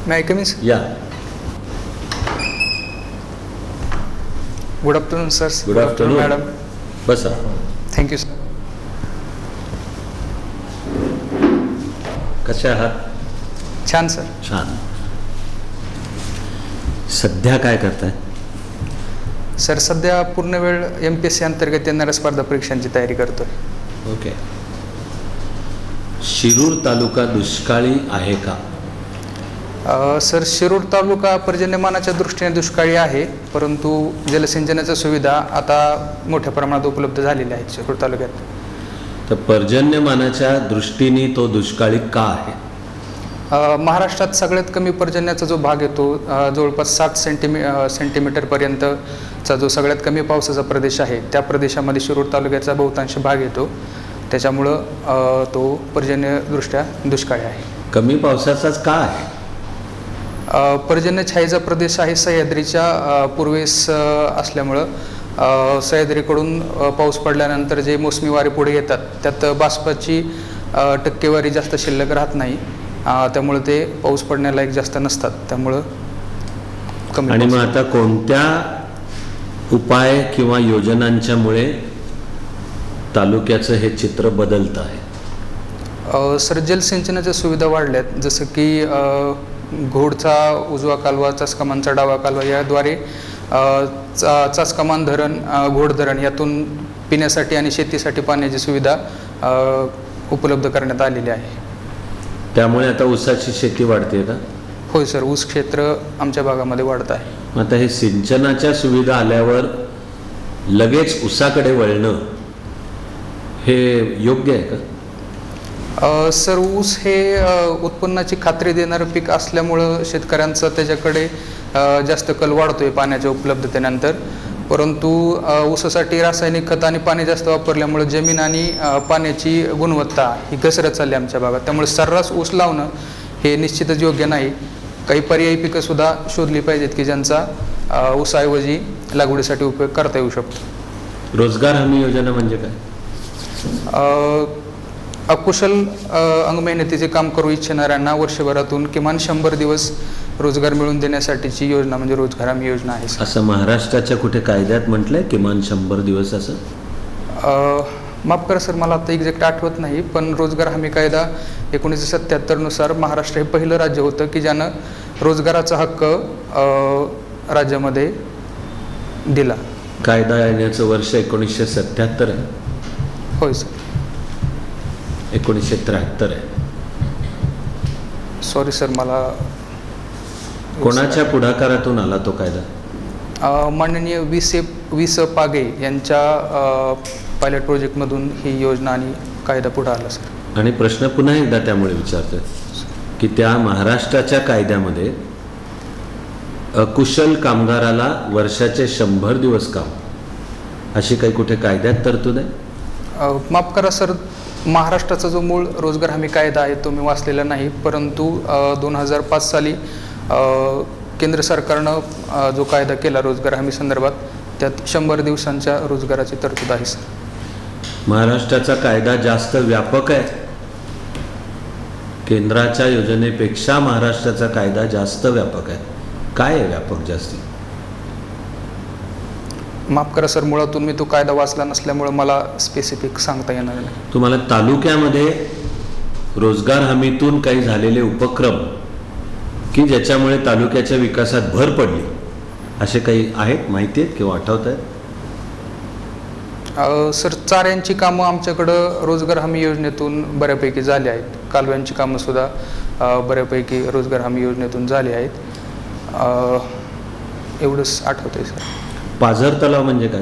May I come in, sir? Yeah. Good afternoon, sir. Good afternoon, madam. बसा. Thank you, sir. कसे आहात? छान sir. छान. सध्या काय करताय? सर सध्या पूर्ण वेळ MPSC अंतर्गत येणाऱ्या स्पर्धा परीक्षांची तयारी करतोय. ओके. शिरूर तालुका दुष्काळी आहे का? सर शिरूर तालुका पर्जन्यमानाच्या दृष्टीने दुष्काळी आहे, परंतु जलसिंचनाच्या सुविधा आता मोठ्या प्रमाणात उपलब्ध झालेल्या आहेत शिरूर तालुक्यात. तर पर्जन्यमानाच्या दृष्टीने तो दुष्काळी का आहे? महाराष्ट्रात सगळ्यात कमी पर्जन्याचा जो भाग येतो जवळपास 60 सेंटीमीटरपर्यंतचा जो सगळ्यात कमी पावसाचा प्रदेश आहे त्या प्रदेशामध्ये शिरूर तालुक्याचा बहुतांश भाग येतो. त्याच्यामुळं तो पर्जन्यदृष्ट्या दुष्काळी आहे. कमी पावसाचाच का आहे? पर्जन्य छायेचा प्रदेश आहे सह्याद्रीच्या पूर्वेस असल्यामुळं सह्याद्रीकडून पाऊस पडल्यानंतर जे मोसमी वारे पुढे येतात त्यात बाष्पाची टक्केवारी जास्त शिल्लक राहत नाही, त्यामुळे ते पाऊस पडण्यालायक जास्त नसतात, त्यामुळं कमी. आणि मग आता कोणत्या उपाय किंवा योजनांच्यामुळे तालुक्याचं हे चित्र बदलतं आहे? सर जलसिंचनाच्या सुविधा वाढल्यात, जसं की घोडचा उजवा कालवा, चासकमानचा डावा कालवा याद्वारे चासकमान धरण, घोड धरण यातून पिण्यासाठी आणि शेतीसाठी पाण्याची सुविधा उपलब्ध करण्यात आलेली आहे. त्यामुळे आता ऊसाची शेती वाढते का? होय सर, ऊस क्षेत्र आमच्या भागामध्ये वाढत आहे. आता हे सिंचनाच्या सुविधा आल्यावर लगेच ऊसाकडे वळणं हे योग्य आहे का? सर ऊस हे उत्पन्नाची खात्री देणारं पीक असल्यामुळं शेतकऱ्यांचा त्याच्याकडे जास्त कल वाढतोय पाण्याच्या उपलब्धतेनंतर, परंतु ऊसासाठी रासायनिक खत आणि पाणी जास्त वापरल्यामुळे जमीन आणि पाण्याची गुणवत्ता ही घसरत चालली आमच्या भागात. त्यामुळे सर्रास ऊस लावणं हे निश्चितच योग्य नाही. काही पर्यायी पिकंसुद्धा शोधली पाहिजेत की ज्यांचा ऊसाऐवजी लागवडीसाठी उपयोग करता येऊ शकतो. रोजगार हमी योजना म्हणजे काय? अकुशल अंगमेहनतीचे काम करू इच्छिणाऱ्यांना वर्षभरातून किमान 100 दिवस रोजगार मिळवून देण्यासाठीची योजना म्हणजे रोजगार हमी योजना आहे. असं महाराष्ट्राच्या कुठे कायद्यात म्हटलंय किमान 100 दिवस असं? माफ करा सर, मला आता एक्झॅक्ट आठवत नाही, पण रोजगार हमी कायदा 1977 नुसार महाराष्ट्र हे पहिलं राज्य होतं की ज्यानं रोजगाराचा हक्क राज्यामध्ये दिला. कायदा येण्याचं वर्ष 1977 आहे? होय सर. 1973 आहे. सॉरी सर, मला कोणाच्या पुढाकारातून आला तो कायदा? माननीय वी.स. पागे यांच्या पायलट प्रोजेक्टमधून ही योजना आणि कायदा पुढे आला सर. आणि प्रश्न पुन्हा एकदा त्यामुळे विचारतोय की त्या महाराष्ट्राच्या कायद्यामध्ये अकुशल कामगाराला वर्षाचे 100 दिवस काम अशी काही कुठे कायद्यात तरतूद आहे? माफ करा सर, महाराष्ट्राचा जो मूळ रोजगार हमी कायदा आहे तो मी वाचलेला नाही, परंतु 2005 साली केंद्र सरकारनं जो कायदा केला रोजगार हमी संदर्भात त्यात 100 दिवसांच्या रोजगाराची तरतूद आहे सर. महाराष्ट्राचा कायदा जास्त व्यापक आहे? केंद्राच्या योजनेपेक्षा महाराष्ट्राचा कायदा जास्त व्यापक आहे. काय आहे व्यापक जास्ती? माफ करा सर, मुळातून मी तो कायदा वाचला नसल्यामुळे मला स्पेसिफिक सांगता येणार नाही. तुम्हाला तालुक्यामध्ये रोजगार हमीतून काही झालेले उपक्रम की ज्याच्यामुळे तालुक्याच्या विकासात भर पडली असे काही आहेत, माहिती आहेत किंवा आठवत आहेत? सर चाऱ्यांची कामं आमच्याकडं रोजगार हमी योजनेतून बऱ्यापैकी झाली आहेत. कालव्यांची कामंसुद्धा बऱ्यापैकी रोजगार हमी योजनेतून झाली आहेत. एवढंच आठवत आहे सर. पाझर तलाव म्हणजे काय?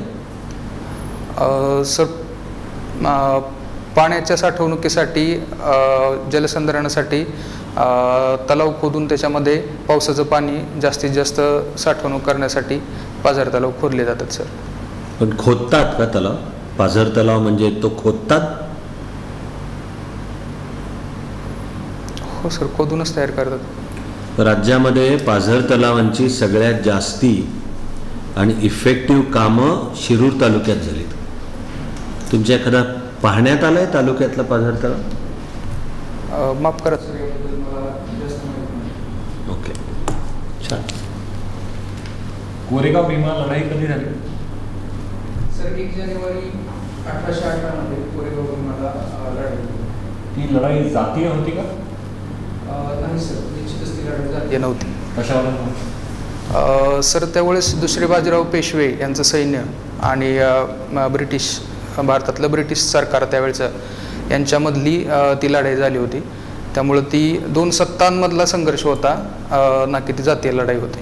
सर पाण्याच्या साठवणुकीसाठी जलसंधारणासाठी तलाव खोदून त्याच्यामध्ये पावसाचं पाणी जास्तीत जास्त साठवणूक करण्यासाठी पाझर तलाव खोदले जातात सर. पण खोदतात का तलाव? पाझर तलाव म्हणजे तो खोदतात? हो सर, खोदूनच तयार करतात. राज्यामध्ये पाझर तलावांची सगळ्यात जास्ती आणि इफेक्टिव्ह कामं शिरूर तालुक्यात झालीत. तुमच्या एखादा पाहण्यात आलाय तालुक्यातला पाझर तलाव? माफ करा. ओके. छान. कोरेगाव भीमा लढाई कधी झाली? सर 1 जानेवारी 1818 मध्ये कोरेगाव भीमाला लढाई झाली. ती लढाई जातीय होती का? नाही सर, निश्चितच ती लढाई जातीय नव्हती. कशावर? सर त्यावेळेस दुसरे बाजीराव पेशवे यांचं सैन्य आणि ब्रिटिश भारतातलं ब्रिटिश सरकार त्यावेळेचं यांच्यामधली ती लढाई झाली होती. त्यामुळं ती 2 सत्तांमधला संघर्ष होता, ना की ती जातीय लढाई होती.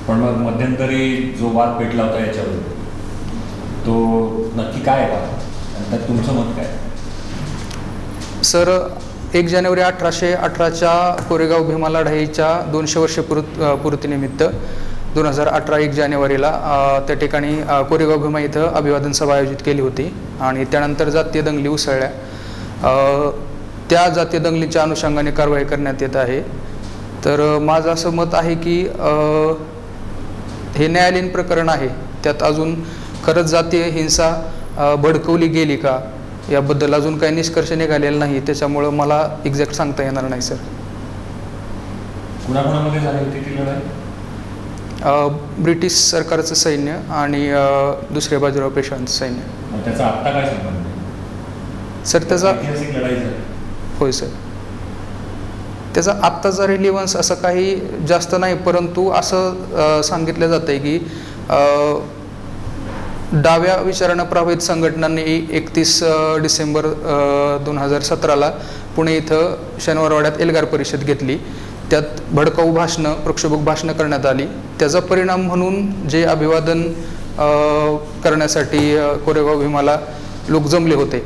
पण मग मध्यंतरी जो वाद पेटला होता याच्यावर तो नक्की काय आहे आणि त्यात तुमचं मत काय? सर 1 जानेवारी 1818च्या कोरेगाव भीमा लढाईच्या 200 वर्ष पूर्तीनिमित्त 2018 1 जानेवारीला त्या ठिकाणी कोरेगाव भीमा इथं अभिवादन सभा आयोजित केली होती आणि त्यानंतर जातीय दंगली उसळल्या. त्या जातीय दंगलीच्या अनुषंगाने कारवाई करण्यात येत आहे. तर माझं असं मत आहे की हे न्यायालयीन प्रकरण आहे, त्यात अजून खरंच जातीय हिंसा भडकवली गेली का याबद्दल अजून काही निष्कर्ष निघालेला नाही. त्याच्यामुळं मला एक्झॅक्ट सांगता येणार नाही सर. कुणाकुणामध्ये झाली होती ती लढाई? ब्रिटिश सरकारचं सैन्य आणि दुसऱ्या बाजीराव पेशव्यांचं सैन्य. त्याचा आत्ता काय संबंध? सर त्याचा ऐतिहासिक लढाई झाली. होय सर, त्याचा आत्ताचा रिलिव्हन्स असं काही जास्त नाही, परंतु असं सांगितलं जातं आहे की डाव्या विचारानं प्रभावित संघटनांनी 31 डिसेंबर 2017ला पुणे इथं शनिवारवाड्यात एल्गार परिषद घेतली. त्यात भडकाऊ भाषणं, प्रक्षोभक भाषणं करण्यात आली. त्याचा परिणाम म्हणून जे अभिवादन करण्यासाठी कोरेगाव भीमाला लोक जमले होते,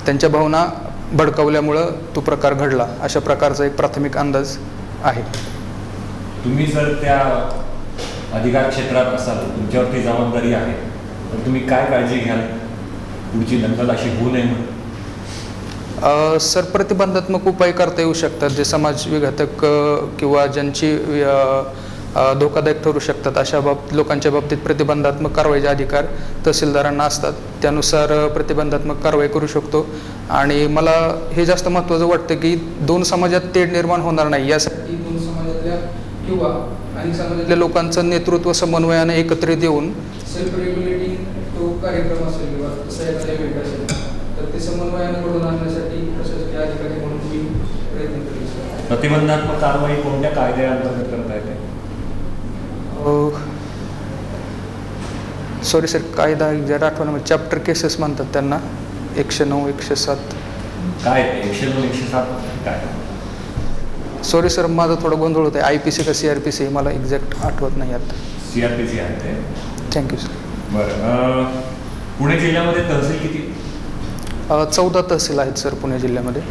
त्यांच्या भावना भडकावल्यामुळं तो प्रकार घडला, अशा प्रकारचा एक प्राथमिक अंदाज आहे. तुम्ही जर त्या अधिकार क्षेत्रात असाल, तुमच्यावरती जबाबदारी आहे, तर तुम्ही काय काळजी घ्याल पुढची दंगल अशी होऊ नये म्हणून? सर प्रतिबंधात्मक उपाय करता येऊ शकतात, जे समाज विघातक किंवा ज्यांची धोकादायक ठरू शकतात अशा लोकांच्या बाबतीत प्रतिबंधात्मक कारवाईचे अधिकार तहसीलदारांना असतात. त्यानुसार प्रतिबंधात्मक कारवाई करू शकतो. आणि मला हे जास्त महत्त्वाचं वाटतं की 2 समाजात तेढ निर्माण होणार नाही, यासाठी 2 समाजातल्या किंवा अनेक समाजातल्या लोकांचं नेतृत्व समन्वयाने एकत्रित येऊन सेल्फ रेग्युलेटिंग तो कार्यक्रम असेल किंवा तसा एखादा इव्हेंट असेल तर ते समन्वयाने घडवून आणण्यासाठी प्रशासकीय अधिकारी म्हणून मी प्रयत्न करेन. प्रतिबंधात्मक कारवाई कोणत्या कायद्याअंतर्गत करता येते? सॉरी सर, कायदा जर आठवण चॅप्टर केसेस म्हणतात त्यांना, 109, 107. काय 109, 107 काय? सॉरी सर, माझा थोडा गोंधळ होत आहे. IPC का CRPC मला एक्झॅक्ट आठवत नाही आता. CRPC आहे ते. Thank you sir. बरं, पुणे जिल्ह्यामध्ये तहसील किती? 14 तहसील आहेत सर पुणे जिल्ह्यामध्ये.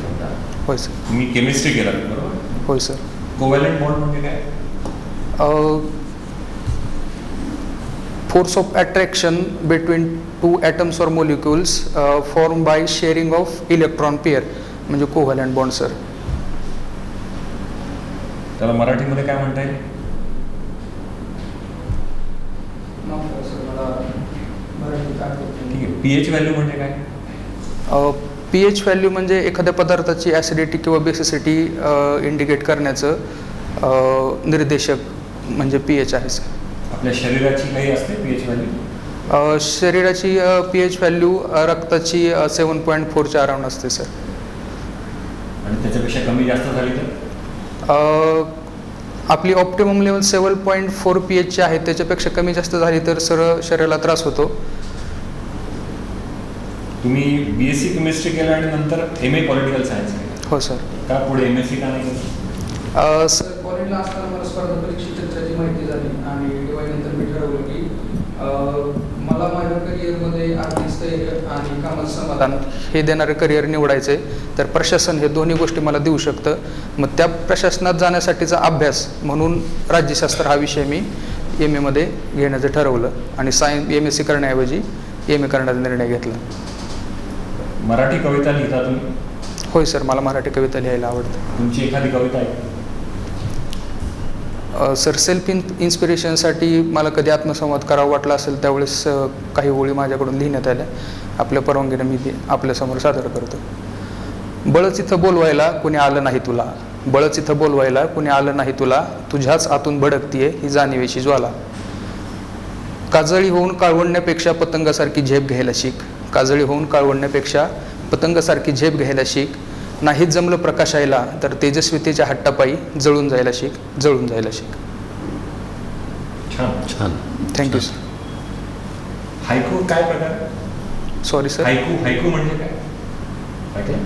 होय सर. तुम्ही केमिस्ट्री केला बरोबर? होय सर. कोव्हॅलंट बॉन्ड म्हणजे काय? Force of attraction between 2 atoms or molecules form by sharing of electron pair म्हणजे कोव्हॅलंट बॉन्ड सर. त्याला मराठीमध्ये काय म्हणता येईल? ठीक आहे. pH व्हॅल्यू म्हणजे काय? pH व्हॅल्यू म्हणजे एखाद्या पदार्थाची ॲसिडिटी किंवा बेसिसिटी इंडिकेट करण्याचं निर्देशक म्हणजे pH आहे सर. आपल्या शरीराची काही असते pH व्हॅल्यू? शरीराची pH व्हॅल्यू रक्ताची 7.4च्या अराउंड असते सर. आणि त्याच्यापेक्षा कमी जास्त झाली तर? आपली ऑप्टिमम लेवल 7.4 pH आहे, त्याच्यापेक्षा कमी जास्त झाली तर सर शरीराला त्रास होतो. तुम्ही BSc केमिस्ट्री केलं आणि नंतर MA पॉलिटिकल सायन्स केलं? हो सर. का पुढे MSc का नाही केलं? सर कॉलेजला असताना मला स्पर्धा परीक्षेची माहिती झाली आणि दिवाळीनंतर मी ठरवलं की मला माझ्या करिअरमध्ये आर्थिक स्थैर्य आणि कामाचं समाधान हे देणारं करिअर निवडायचं आहे. तर प्रशासन हे दोन्ही गोष्टी मला देऊ शकतं. मग त्या प्रशासनात जाण्यासाठीचा अभ्यास म्हणून राज्यशास्त्र हा विषय मी MA मध्ये घेण्याचं ठरवलं आणि MSc करण्याऐवजी MA करण्याचा निर्णय घेतला. मराठी कविता लिहिता तुम्ही? होय सर, मला मराठी कविता लिहायला आवडतं. तुमची एखादी कविता आहे? सर सेल्फ इन्स्पिरेशनसाठी मला कधी आत्मसंवाद करावा वाटला असेल त्यावेळेस काही ओळी माझ्याकडून लिहिण्यात आल्या. आपल्या परवानगीने मी ते आपल्यासमोर सादर करतो. बळच इथं बोलवायला कोणी आलं नाही तुला, बळच इथं बोलवायला कुणी आलं नाही तुला, तुझ्याच आतून भडकतीये ही जाणीवेची ज्वाला. काजळी होऊन काळवडण्यापेक्षा पतंगासारखी झेप घ्यायला शिक. काजळी होऊन काळवडण्यापेक्षा पतंगासारखी झेप घ्यायला शिक. नाहीच जमलं प्रकाशायला तर तेजस्वितेच्या हट्टापायी जळून जायला शिक, जळून जायला शिक. छान. छान. Thank you sir. हायकू काय प्रकार? Sorry sir. हायकू म्हणजे काय? ऐकलं?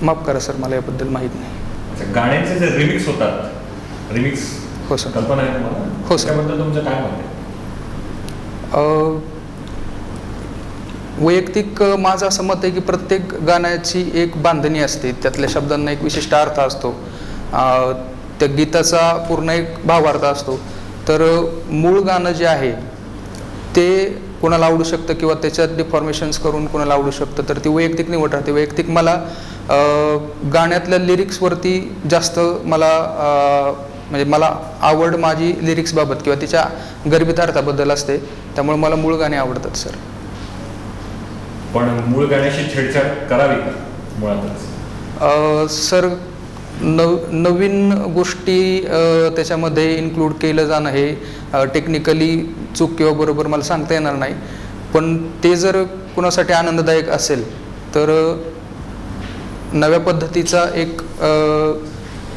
माफ करा सर, मला याबद्दल माहीत नाही. अच्छा, गाण्यांचे जे रिमिक्स होतात, रिमिक्स हो सर. कल्पना आहे तुम्हाला? हो सर. त्याबद्दल तुमचं काय मत आहे? वैयक्तिक माझं असं मत आहे की प्रत्येक गाण्याची एक बांधणी असते, त्यातल्या शब्दांना एक विशिष्ट अर्थ असतो, त्या गीताचा पूर्ण एक भावार्थ असतो. तर मूळ गाणं जे आहे ते कोणाला आवडू शकतं किंवा त्याच्यात डिफॉर्मेशन्स करून कोणाला आवडू शकतं, तर ती वैयक्तिक निवड राहते. वैयक्तिक मला गाण्यातल्या लिरिक्सवरती जास्त म्हणजे मला आवड माझी लिरिक्सबाबत किंवा तिच्या गर्भित अर्थाबद्दल असते, त्यामुळे मला मूळ गाणी आवडतात सर. पण मूळ गाण्याशी छेडछाड करावी का मुळातच? सर नवीन गोष्टी त्याच्यामध्ये इन्क्लूड केलं जाणं हे टेक्निकली चूक किंवा बरोबर मला सांगता येणार नाही, पण ते जर कुणासाठी आनंददायक असेल तर नव्या पद्धतीचा एक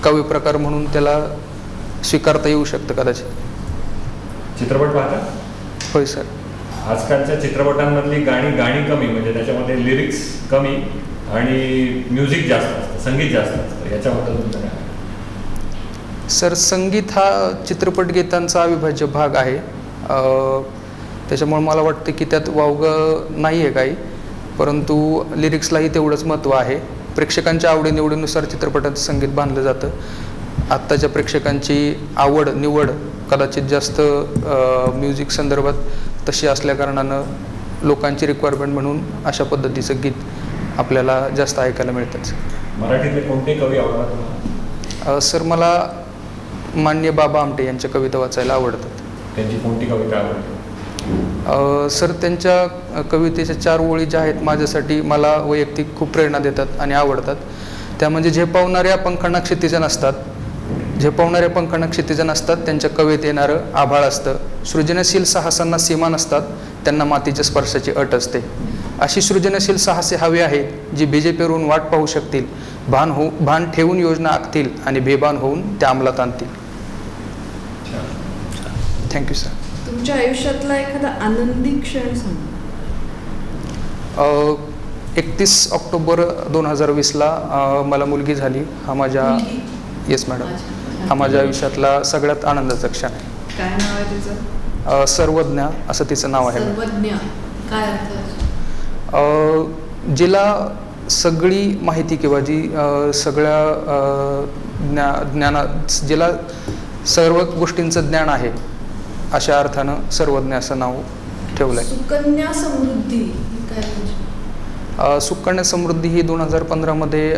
काव्यप्रकार म्हणून त्याला स्वीकारता येऊ शकतं कदाचित. चित्रपट पाहता? होय सर. आजकालच्या चित्रपटांमधली गाणी कमी, म्हणजे त्याच्यामध्ये लिरिक्स कमी आणि म्युझिक जास्त असतं, संगीत जास्त असतं, याच्याबद्दल तुमचं काय? सर संगीत हा चित्रपट गीतांचा अविभाज्य भाग आहे, त्याच्यामुळे मला वाटतं की त्यात वावगं नाही आहे काही, परंतु लिरिक्सलाही तेवढंच महत्त्व आहे. प्रेक्षकांच्या आवडीनिवडीनुसार चित्रपटाचं संगीत बांधलं जातं. आत्ताच्या प्रेक्षकांची आवड निवड कदाचित जास्त म्युझिक संदर्भात तशी असल्याकारणानं लोकांची रिक्वायरमेंट म्हणून अशा पद्धतीचं गीत आपल्याला जास्त ऐकायला मिळतात. मराठीतले कोणते कवी आवडतात तुम्हाला? सर मला माननीय बाबा आमटे यांच्या कविता वाचायला आवडतात. त्यांची कोणती कविता आवडते? सर त्यांच्या कवितेच्या 4 ओळी ज्या आहेत माझ्यासाठी मला वैयक्तिक खूप प्रेरणा देतात आणि आवडतात. त्या म्हणजे झेपावणाऱ्या पंखांना क्षितिजन असतात, झेपावणाऱ्या पंखांना क्षितिजन असतात, त्यांच्या कवेत येणारं आभाळ असतं. सृजनशील साहसांना सीमा नसतात, त्यांना मातीच्या स्पर्शाची अट असते. अशी सृजनशील साहसे हवी आहेत जी बीजे पेरून वाट पाहू शकतील, भान ठेवून योजना आखतील आणि बेभान होऊन त्या अंमलात आणतील. Thank you sir. तुमच्या आयुष्यातला एखादा आनंदी क्षण सांगा. 31 ऑक्टोबर 2020ला मला मुलगी झाली. हा माझ्या येस मॅडम, हा माझ्या आयुष्यातला सगळ्यात आनंदाचा क्षण आहे. काय नाव आहे तिचं? सर्वज्ञा असं तिचं नाव आहे. सर्वज्ञ काय अर्थ? जिला सगळी माहिती किंवा जी सगळ्या जिला सर्व गोष्टींचं ज्ञान आहे अशा अर्थानं सर्वज्ञ असं नाव ठेवलं आहे. सुकन्या समृद्धी काय? सुकन्या समृद्धी ही 2015मध्ये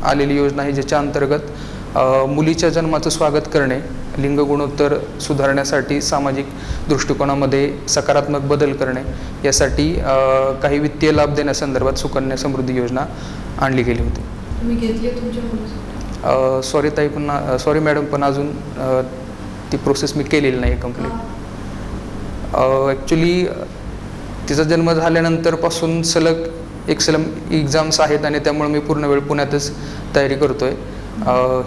आलेली योजना आहे, ज्याच्या अंतर्गत मुलीच्या जन्माचं स्वागत करणे, लिंग गुणोत्तर सुधारण्यासाठी सामाजिक दृष्टिकोनामध्ये सकारात्मक बदल करणे यासाठी काही वित्तीय लाभ देण्यासंदर्भात सुकन्या समृद्धी योजना आणली गेली होती. तुम्ही घेतली तुमच्या मुलीसाठी? सॉरी ताई, पण सॉरी मॅडम, पण अजून ती प्रोसेस मी केलेली नाही कंप्लीट. ॲक्च्युली तिचा जन्म झाल्यानंतरपासून सलग एक्झाम्स आहेत आणि त्यामुळे मी पूर्ण वेळ पुण्यातच तयारी करतो आहे.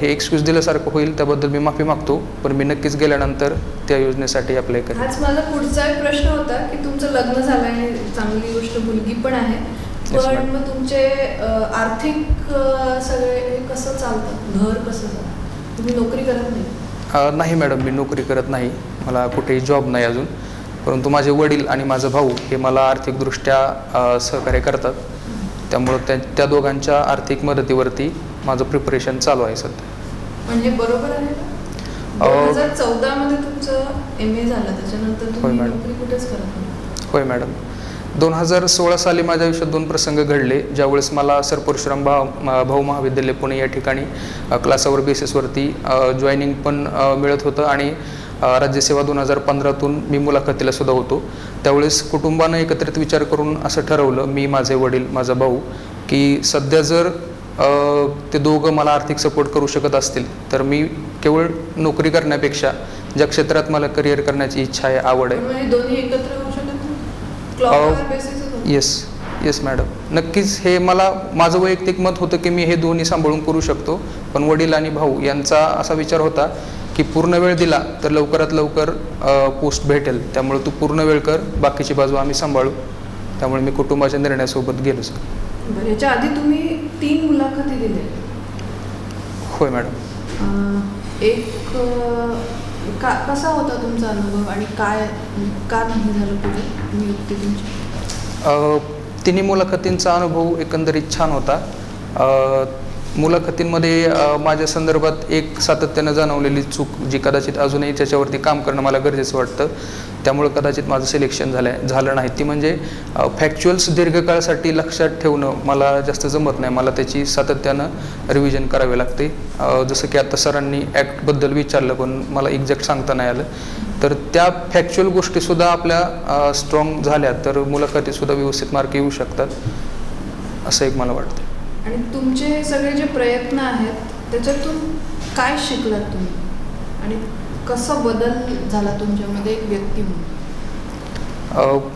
हे एक्सक्यूज दिल्यासारखं होईल, त्याबद्दल मी माफी मागतो, पण मी नक्कीच गेल्यानंतर त्या योजनेसाठी अप्लाय करेन. हाच माझा पुढचा एक प्रश्न होता की तुमचं लग्न झालं आहे, चांगली गोष्ट, मुलगी पण आहे, पण मग तुमचे आर्थिक सगळे कसं चालतं, घर कसं चालतं? तुम्ही नोकरी करत नाही? नाही मॅडम, मी नोकरी करत नाही, मला कुठेही जॉब नाही अजून, परंतु माझे वडील आणि माझा भाऊ हे मला आर्थिकदृष्ट्या सहकार्य करतात, त्यामुळं त्या दोघांच्या आर्थिक मदतीवरती माझं प्रिपरेशन चालू आहे सध्या. म्हणजे बरोबर आहे ना? 2014 मध्ये तुमचं MA झालं, त्याच्यानंतर तुम्ही नोकरी कुठेच करत नाही? होय मॅडम. 2016 साली माझ्या आयुष्यात 2 प्रसंग घडले, ज्यावेळेस मला सर परशुराम भाऊ महाविद्यालय पुणे या ठिकाणी क्लासावर बेसिसवरती जॉईनिंग पण मिळत होतं आणि राज्यसेवा 2015तून मी मुलाखतीला सुद्धा होतो. त्यावेळेस कुटुंबानं एकत्रित विचार करून असं ठरवलं, मी, माझे वडील, माझा भाऊ, की सध्या जर ते दोघं मला आर्थिक सपोर्ट करू शकत असतील तर मी केवळ नोकरी करण्यापेक्षा ज्या क्षेत्रात मला करिअर करण्याची इच्छा आहे, आवड आहे. म्हणजे दोन्ही एकत्र होऊ शकत नाही? क्लॉकवर बेसिसच होतं? येस मॅडम, नक्कीच. हे माझं वैयक्तिक मत होतं की मी हे दोन्ही सांभाळून करू शकतो. पण वडील आणि भाऊ यांचा असा विचार होता की पूर्ण वेळ दिला तर लवकरात लवकर पोस्ट भेटेल, त्यामुळे तू पूर्ण वेळ कर, बाकीची बाजू आम्ही सांभाळू. त्यामुळे मी कुटुंबाच्या निर्णयासोबत गेलो सर. बरं, याच्या आधी तुम्ही 3 मुलाखती दिल्या? होय मॅडम. एक कसा होता तुमचा अनुभव आणि काय का नाही झालं पुढे नियुक्ती तुमची? तिन्ही मुलाखतींचा अनुभव एकंदरीत छान होता. मुलाखतींमध्ये माझ्या संदर्भात एक सातत्यानं जाणवलेली चूक, जी कदाचित अजूनही त्याच्यावरती काम करणं मला गरजेचं वाटतं, त्यामुळे कदाचित माझं सिलेक्शन झालं नाही, ती म्हणजे फॅक्च्युअल्स दीर्घकाळासाठी लक्षात ठेवणं मला जास्त जमत नाही. मला त्याची सातत्यानं रिव्हिजन करावे लागते. जसं की आता सरांनी ॲक्टबद्दल विचारलं पण मला एक्झॅक्ट सांगता नाही आलं, तर त्या फॅक्च्युअल गोष्टीसुद्धा आपल्या स्ट्रॉंग झाल्या तर मुलाखतीसुद्धा व्यवस्थित मार्क येऊ शकतात, असं एक मला वाटतं. आणि तुमचे सगळे जे प्रयत्न आहेत त्याच्यातून काय शिकलात तुम्ही आणि कसा बदल झाला तुमच्यामध्ये एक व्यक्ती म्हणून?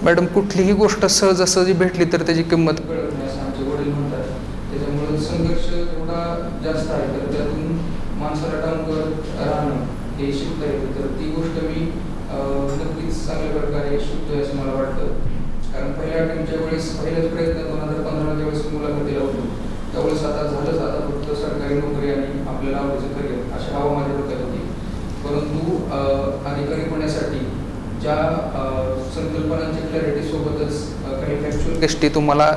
मॅडम, कुठलीही गोष्ट सहजासहजी भेटली तर त्याची किंमत कळत नाही असं आमचे वडील म्हणतात. त्याच्यामुळे संघर्ष एवढा जास्त आहे तर त्यातून माणसाला टाळून करत राहणं हे शिकता येतं. तर ती गोष्ट मी नक्कीच चांगल्या प्रकारे शिकतोय असं मला वाटतं. कारण पहिल्या अटेम्प्टच्या वेळेस पहिल्याच प्रयत्न 2015 ज्यावेळेस मुलाखतीला होतो त्यावेळेस आता फक्त सरकारी नोकरी आणि आपल्याला आवडीचं करिअर अशी हवा माझ्या डोक्यात होती. परंतु अधिकारी होण्यासाठी ज्या संकल्पनांच्या क्लॅरिटीसोबतच काही फॅक्च्युअल गोष्टी तुम्हाला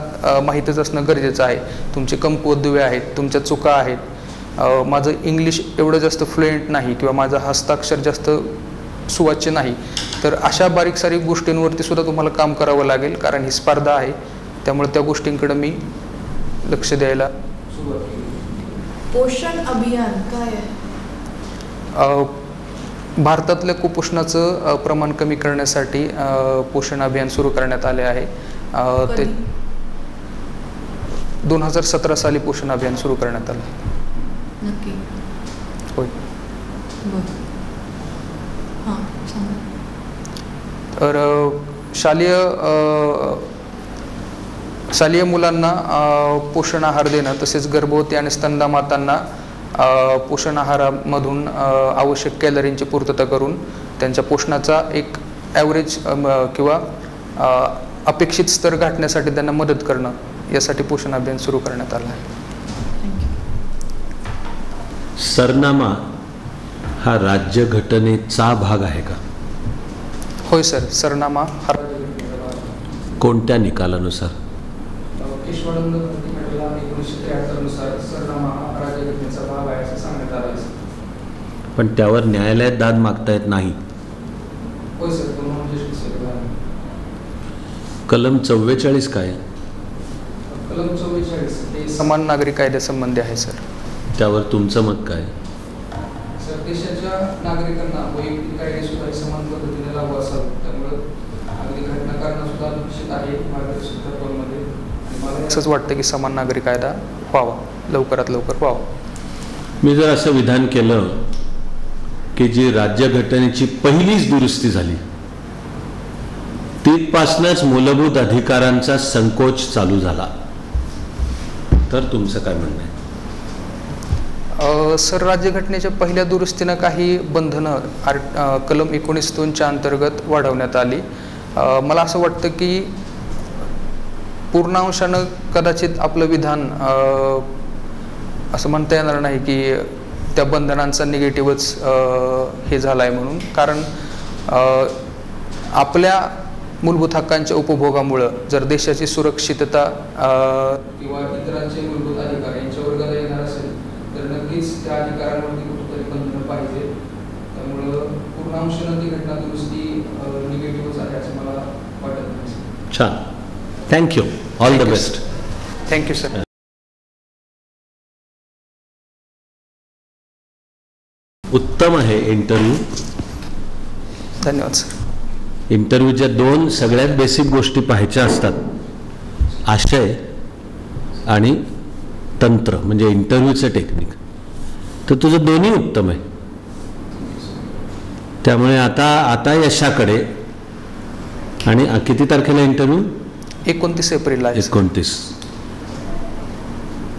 माहीतच असणं गरजेचं आहे. तुमचे कमकुवत दुवे आहेत, तुमच्या चुका आहेत. माझं इंग्लिश एवढं जास्त फ्लुएंट नाही किंवा माझं हस्ताक्षर जास्त सुवाच्य नाही, तर अशा बारीक सारीक गोष्टींवरती सुद्धा तुम्हाला काम करावं लागेल, कारण ही स्पर्धा आहे. त्यामुळे त्या गोष्टींकडे मी लक्ष द्यायला सुरुवात केली. पोषण अभियान काय आहे? भारतातल्या कुपोषणाचं प्रमाण कमी करण्यासाठी पोषण अभियान सुरू करण्यात आले आहे. ते 2017 साली पोषण अभियान सुरू करण्यात आलं. नक्की? होय. बरं, हां सांगा. तर शालेय मुलांना पोषण आहार देणं, तसेच गर्भवती आणि स्तनदा मातांना पोषण आहारामधून आवश्यक कॅलरींची पूर्तता करून त्यांच्या पोषणाचा एक ॲव्हरेज किंवा अपेक्षित स्तर गाठण्यासाठी त्यांना मदत करणं, यासाठी पोषण अभियान सुरू करण्यात आलं आहे. सरनामा हा राज्यघटनेचा भाग आहे का? होय सर, सरनामा हा कोणत्या निकालानुसार? केशवानंद भरती मंडळाला 1973 नुसार सरनामा हा राज्यघटनेचा भाग आहे असं सांगण्यात आलं आहे. पण त्यावर न्यायालयात दाद मागता येत नाही. होय सर, कलम 44 काय? कलम 44 हे समान नागरी कायद्यासंबंधी आहे सर. त्यावर तुमचं मत काय? सर, देशाच्या नागरिकांना वैयक्तिक कायदे सुद्धा समान पद्धतीने लागू असावे, त्यामुळे अगदी घटनाकारांना सुद्धा निश्चित आहे मार्गदर्शक तत्वांमध्ये. मला असंच वाटतं की समान नागरी कायदा व्हावा, लवकरात लवकर व्हावा. मी जर असं विधान केलं की जी राज्यघटनेची पहिलीच दुरुस्ती झाली तिथपासूनच मूलभूत अधिकारांचा संकोच चालू झाला, तर तुमचं काय म्हणणं आहे? सर, राज्यघटनेच्या पहिल्या दुरुस्तीनं काही बंधनं कलम 19(2) अंतर्गत वाढवण्यात आली. मला असं वाटतं की पूर्णांशानं कदाचित आपलं विधान असं म्हणता येणार नाही की त्या बंधनांचा निगेटिव्हच हे झाला आहे म्हणून, कारण आपल्या मूलभूत हक्कांच्या उपभोगामुळं जर देशाची सुरक्षितता किंवा इतरांचे मूलभूत अधिकार यांच्यावर गदा येणार असेल तर नक्कीच त्या अधिकारांवरती कुठेतरी बंधनं पाहिजे. त्यामुळं पूर्णांशानं ती घटना दुरुस्ती निगेटिव्हच आहे असं मला वाटत नाही. छान, thank you, all the best. Thank you sir. उत्तम आहे इंटरव्ह्यू. धन्यवाद सर. इंटरव्ह्यूच्या 2 सगळ्यात बेसिक गोष्टी पाहायच्या असतात, आशय आणि तंत्र म्हणजे इंटरव्ह्यूचं टेक्निक, तर तुझं दोन्ही उत्तम आहे. त्यामुळे आता यशाकडे. आणि किती तारखेला इंटरव्ह्यू? 29 एप्रिलला. 29.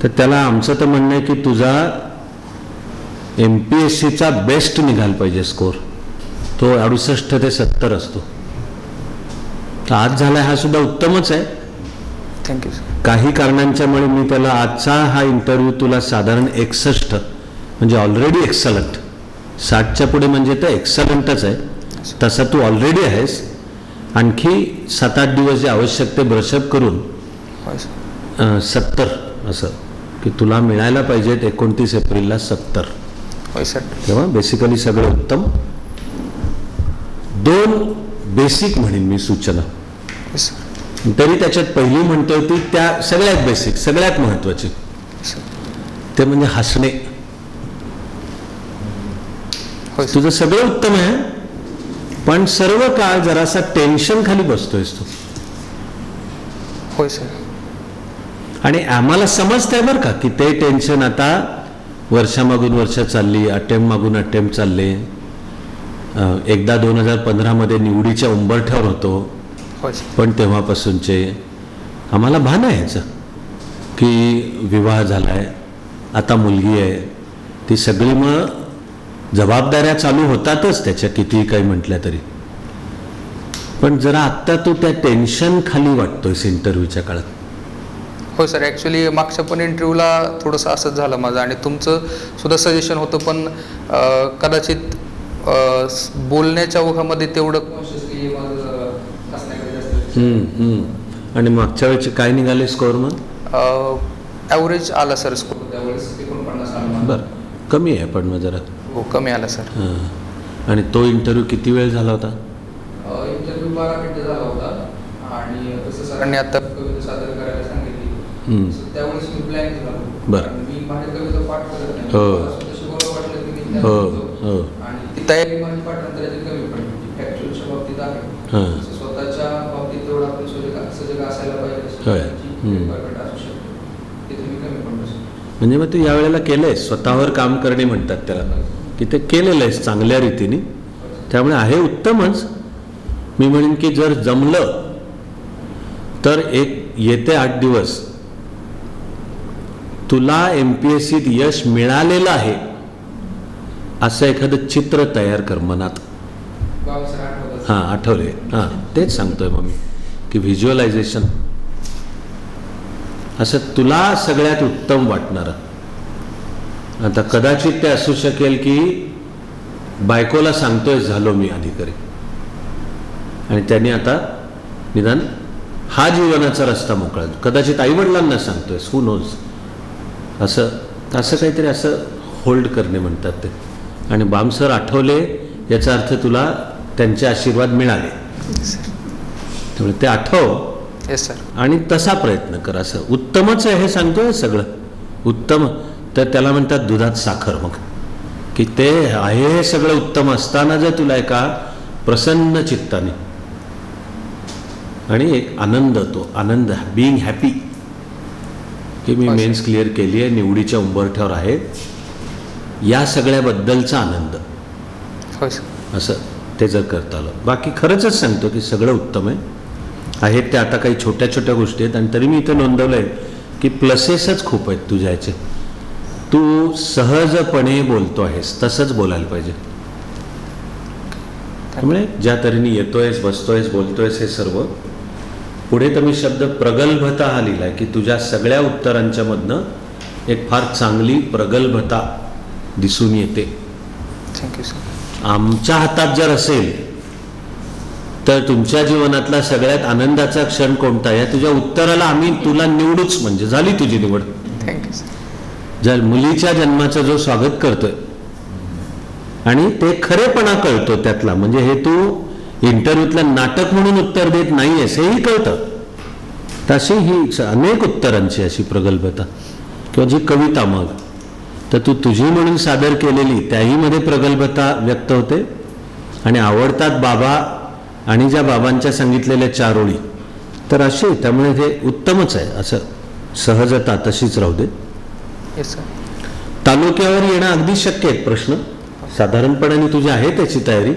तर त्याला आमचं तर म्हणणं आहे की तुझा MPSCचा बेस्ट निघाला पाहिजे स्कोर. तो 68 ते 70 असतो. तर आज झाला हा सुद्धा उत्तमच आहे. Thank you sir. काही कारणांच्यामुळे मी त्याला आजचा हा इंटरव्ह्यू तुला साधारण 61 म्हणजे ऑलरेडी एक्सलंट. 60च्या पुढे म्हणजे तर एक्सलंटच आहे. तसा तू ऑलरेडी आहेस. आणखी 7-8 दिवस जे आवश्यक ते ब्रशअप करून 70 असं की तुला मिळायला पाहिजेत 29 एप्रिलला 70. होय सर. तेव्हा बेसिकली सगळं उत्तम. 2 बेसिक म्हणेन मी सूचना. तरी त्याच्यात पहिली म्हणतोय ती त्या सगळ्यात बेसिक सगळ्यात महत्वाची, ते म्हणजे हसणे. तुझं सगळं उत्तम आहे, पण सर्व काळ जरासा टेन्शन खाली बसतोयस तू. होय सर. आणि आम्हाला समजतंय बरं का की ते टेन्शन आता वर्षामागून वर्ष चालली, अटेम्प्ट मागून अटेम्प्ट चालले. एकदा 2015 मध्ये निवडीच्या उंबरठ्यावर होतो, पण तेव्हापासूनचे आम्हाला भान आहे ह्याचं की विवाह झालाय, आता मुलगी आहे. ती सगळी मग जबाबदाऱ्या चालू होतातच त्याच्या, कितीही काही म्हटल्या तरी. पण जरा आत्ता तू त्या टेन्शन खाली वाटतोयस इंटरव्ह्यूच्या काळात. हो सर. ॲक्च्युली मागच्या पण इंटरव्ह्यूला थोडंसं असंच झालं माझं, आणि तुमचं सुद्धा सजेशन होतं, पण कदाचित बोलण्याच्या ओघामध्ये तेवढं. आणि मागच्या वेळेचे काय निघाले स्कोअर? मग ॲव्हरेज आला सर स्कोअर त्यावेळेस 49 आला. बरं, कमी आहे पण मग जरा. हो, कमी आला सर. आणि तो इंटरव्ह्यू किती वेळ झाला होता? इंटरव्ह्यू 12 मिनिटं झाला होता. आणि तसं सरांनी आता कविता सादर करायला सांगितली, त्यावेळेस मी प्लॅन झाला. बरं. मी माझी कविता पाठ करत नाही. हो वाटलं की हो हो. आणि ती तयारी माझी पाठांतराची कमी पडली फॅक्च्युअलच्या बाबतीत आहे. स्वतःच्या बाबतीत तेवढं आपण सजग असायला पाहिजे. ते तुम्ही कमी पडलं. म्हणजे मग तू यावेळेला केलंयस, स्वतःवर काम करणे म्हणतात त्याला, की ते केलेलं आहेस चांगल्या रीतीने. त्यामुळे आहे उत्तमच. मी म्हणेन की जर जमलं तर येते 8 दिवस तुला MPSCत यश मिळालेलं आहे असं एखादं चित्र तयार कर मनात. आठवले. तेच सांगतोय मग मी की व्हिज्युअलायझेशन असं तुला सगळ्यात उत्तम वाटणारं. आता कदाचित ते असू शकेल की बायकोला सांगतोय झालो मी अधिकारी, आणि त्यांनी आता निदान हा जीवनाचा रस्ता मोकळा. कदाचित आईवडिलांना सांगतोय, हू नोज. असं काहीतरी असं होल्ड करणे म्हणतात ते. आणि बामसर आठवले याचा अर्थ तुला त्यांचे आशीर्वाद मिळाले, त्यामुळे ते आठव. Yes sir. आणि तसा प्रयत्न कर. असं उत्तमच आहे हे सांगतोय सगळं उत्तम. तर त्याला म्हणतात दुधात साखर. मग की ते आहे हे सगळं उत्तम असताना जर तुला एका प्रसन्न चित्ताने आणि एक आनंद, तो आनंद बिईंग हॅपी की मी मेन्स क्लिअर केली आहे, निवडीच्या उंबरठ्यावर आहे, या सगळ्याबद्दलचा आनंद असं ते जर करता आलं. बाकी खरंच सांगतो की सगळं उत्तम आहेत ते. आता काही छोट्या छोट्या गोष्टी आहेत, आणि तरी मी इथं नोंदवलं आहे की प्लसेसच खूप आहेत तुझ्या याचे. तू सहजपणे बोलतो आहेस, तसंच बोलायला पाहिजे. त्यामुळे ज्या तऱ्हेने येतोयस, बसतोयस, बोलतोयस हे सर्व. पुढे तर मी शब्द प्रगल्भता हा लिहिलाय की तुझ्या सगळ्या उत्तरांच्या मधनं एक फार चांगली प्रगल्भता दिसून येते. Thank you sir. आमच्या हातात जर असेल तर तुमच्या जीवनातला सगळ्यात आनंदाचा क्षण कोणता, या तुझ्या उत्तराला आम्ही तुला निवडूच, म्हणजे झाली तुझी निवड. Thank you sir. ज्या मुलीच्या जन्माचं जो स्वागत करतोय आणि ते खरेपणा कळतो त्यातला, म्हणजे हे तू इंटरव्ह्यूतलं नाटक म्हणून उत्तर देत नाहीयेस हेही कळतं. तशी ही अनेक उत्तरांची अशी प्रगल्भता, किंवा जी कविता मग तर तू तुझी म्हणून सादर केलेली त्याही मध्ये प्रगल्भता व्यक्त होते. आणि आवडतात बाबा, आणि ज्या बाबांच्या सांगितलेल्या 4 ओळी तर अशी. त्यामुळे हे उत्तमच आहे. असं सहजता तशीच राहू दे. Yes sir. तालुक्यावर येणं अगदी शक्य आहे प्रश्न, साधारणपणाने तुझी आहे त्याची तयारी.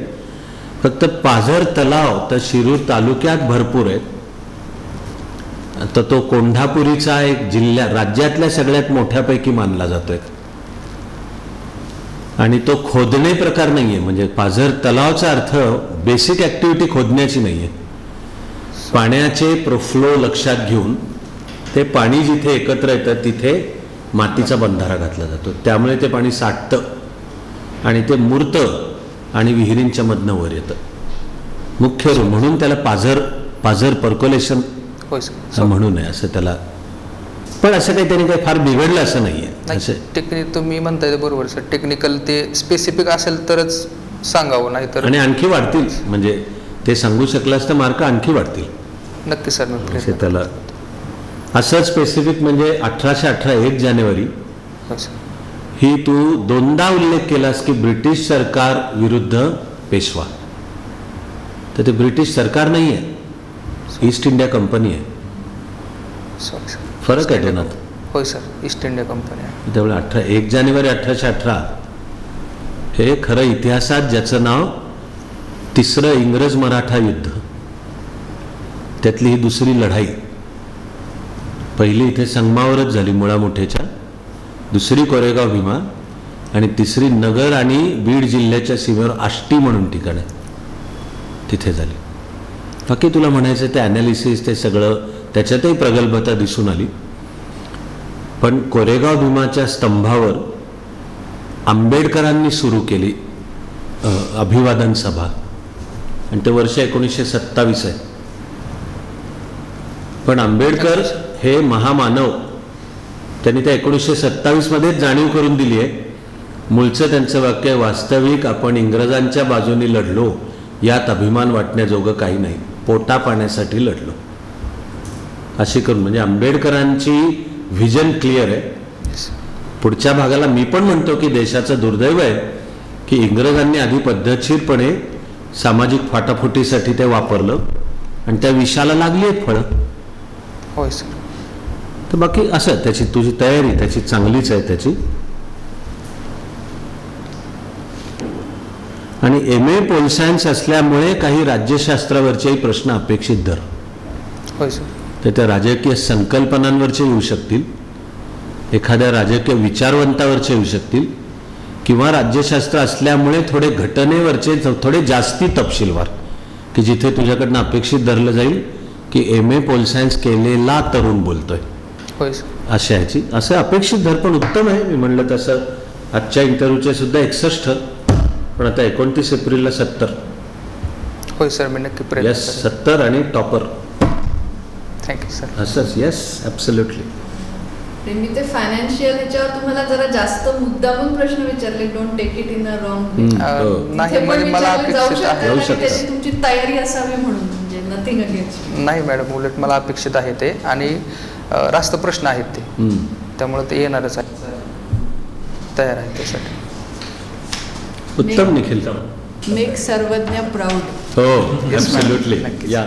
फक्त पाझर तलाव तर शिरूर तालुक्यात भरपूर आहेत. तर तो कोंढापुरीचा एक राज्यातल्या सगळ्यात मोठ्यापैकी मानला जातोय आणि तो खोदणे प्रकार नाहीये. म्हणजे पाझर तलावचा अर्थ बेसिक ऍक्टिव्हिटी खोदण्याची नाहीये. पाण्याचे फ्लो लक्षात घेऊन ते पाणी जिथे एकत्र येतं तिथे मातीचा बंधारा घातला जातो, त्यामुळे ते पाणी साठतं आणि ते मुरतं आणि विहिरींच्या मधनं वर येतं. मुख्य म्हणून त्याला पाझर पर्कोलेशन म्हणू नये असं त्याला. पण असं काही त्यांनी काही फार बिघडलं असं नाहीये. असं टेक्निक तुम्ही म्हणताय बरोबर सर, टेक्निकल ते स्पेसिफिक असेल तरच सांगावं, नाही तर आणि आणखी वाढतील. म्हणजे ते सांगू शकलास तर मार्क आणखी वाढतील. नक्की सर मी असे त्याला असं स्पेसिफिक. म्हणजे 1818 1 जानेवारी ही तू दोनदा उल्लेख केलास की ब्रिटिश सरकार विरुद्ध पेशवा. तर ते ब्रिटिश सरकार नाही आहे, ईस्ट इंडिया कंपनी आहे. फरक आहे दोनात. होय सर, ईस्ट इंडिया कंपनी आहे. त्यामुळे 1 जानेवारी 1818 हे खरं इतिहासात ज्याचं नाव तिसरं इंग्रज मराठा युद्ध, त्यातली ही दुसरी लढाई. पहिली इथे संगमावरच झाली मुळामुठेच्या, दुसरी कोरेगाव भीमा आणि तिसरी नगर आणि बीड जिल्ह्याच्या सीमेवर आष्टी म्हणून ठिकाण आहे तिथे झाली. बाकी तुला म्हणायचं ते ॲनालिसिस ते सगळं त्याच्यातही प्रगल्भता दिसून आली. पण कोरेगाव भीमाच्या स्तंभावर आंबेडकरांनी सुरू केली अभिवादन सभा आणि ते वर्ष 1927 आहे. पण आंबेडकर हे महामानव, त्यांनी त्या 1927 मध्येच जाणीव करून दिली आहे. मूळचं त्यांचं वाक्य, वास्तविक आपण इंग्रजांच्या बाजूने लढलो यात अभिमान वाटण्याजोगं काही नाही, पोटा पाण्यासाठी लढलो अशी करून. म्हणजे आंबेडकरांची व्हिजन क्लिअर आहे. पुढच्या भागाला मी पण म्हणतो की देशाचं दुर्दैव आहे की इंग्रजांनी आधी पद्धतशीरपणे सामाजिक फाटाफुटीसाठी ते वापरलं आणि त्या विषाला लागली आहेत फळं. होय सर. तर बाकी असं त्याची तुझी तयारी त्याची चांगलीच आहे त्याची. आणि MA पोल सायन्स असल्यामुळे काही राज्यशास्त्रावरचेही प्रश्न अपेक्षित धर. होय सर. तर त्या राजकीय संकल्पनांवरचे येऊ शकतील, एखाद्या राजकीय विचारवंतावरचे येऊ शकतील, किंवा राज्यशास्त्र असल्यामुळे थोडे घटनेवरचे थोडे जास्ती तपशीलवार की जिथे तुझ्याकडनं अपेक्षित धरलं जाईल की MA पोल सायन्स केलेला तरुण बोलतोय अशा ह्याची. असं अपेक्षित धर. पण उत्तम आहे. मी म्हणलं तसं आजच्या इंटरव्ह्यूचे सुद्धा 61, पण आता 29 एप्रिलला 70. होय सर, मी नक्की प्रयत्न. येस, 70 आणि टॉपर. Thank you sir. असंच. Yes, absolutely. मी ते फायनान्शियल ह्याच्यावर तुम्हाला जरा जास्त मुद्दामून प्रश्न विचारले, don't take it in a wrong way. नाही म्हणजे मला अपेक्षित आहे, त्याची तुमची तयारी असावी म्हणून, म्हणजे नथिंग अगेन्स्ट. नाही मॅडम, उलट मला अपेक्षित आहे ते, आणि रास्त प्रश्न आहेत ते, त्यामुळे ते येणारच आहे. तयार आहे त्यासाठी. उत्तम निखिल. मेक सर्वज्ञ प्राऊड. हो, ॲब्सोल्युटली. या